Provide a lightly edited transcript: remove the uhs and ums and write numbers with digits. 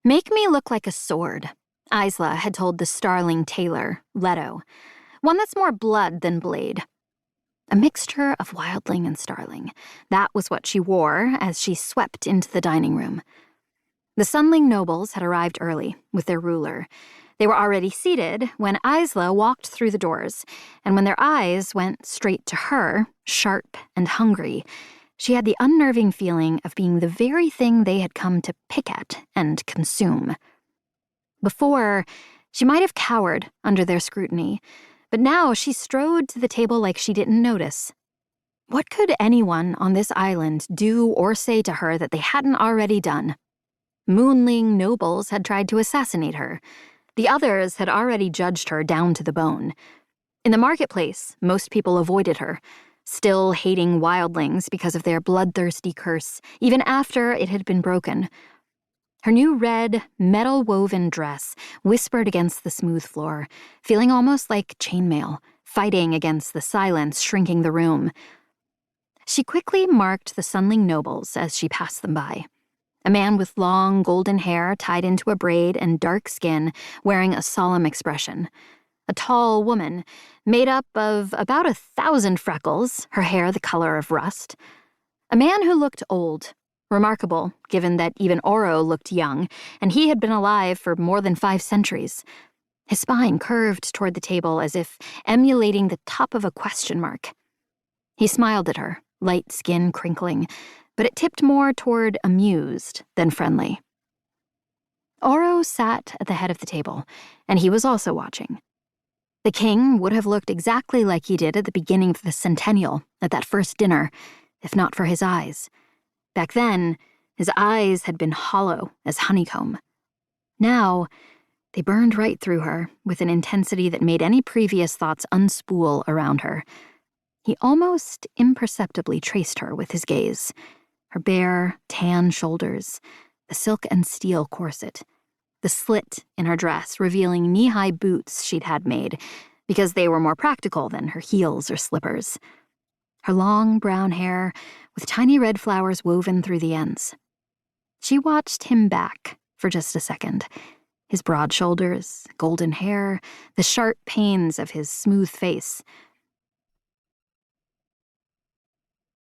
Make me look like a sword, Isla had told the starling tailor, Leto, one that's more blood than blade. A mixture of wildling and starling. That was what she wore as she swept into the dining room. The Sunling nobles had arrived early with their ruler. They were already seated when Isla walked through the doors, and when their eyes went straight to her, sharp and hungry, she had the unnerving feeling of being the very thing they had come to pick at and consume. Before, she might have cowered under their scrutiny, but now she strode to the table like she didn't notice. What could anyone on this island do or say to her that they hadn't already done? Moonling nobles had tried to assassinate her. The others had already judged her down to the bone. In the marketplace, most people avoided her, still hating wildlings because of their bloodthirsty curse, even after it had been broken. Her new red, metal-woven dress whispered against the smooth floor, feeling almost like chainmail, fighting against the silence shrinking the room. She quickly marked the Sunling nobles as she passed them by. A man with long, golden hair tied into a braid and dark skin, wearing a solemn expression. A tall woman, made up of about 1,000 freckles, her hair the color of rust. A man who looked old. Remarkable, given that even Oro looked young, and he had been alive for more than 5 centuries. His spine curved toward the table as if emulating the top of a question mark. He smiled at her, light skin crinkling, but it tipped more toward amused than friendly. Oro sat at the head of the table, and he was also watching. The king would have looked exactly like he did at the beginning of the centennial, at that first dinner, if not for his eyes. Back then, his eyes had been hollow as honeycomb. Now, they burned right through her with an intensity that made any previous thoughts unspool around her. He almost imperceptibly traced her with his gaze. Her bare, tan shoulders, the silk and steel corset, the slit in her dress revealing knee-high boots she'd had made because they were more practical than her heels or slippers. Her long brown hair with tiny red flowers woven through the ends. She watched him back for just a second. His broad shoulders, golden hair, the sharp panes of his smooth face,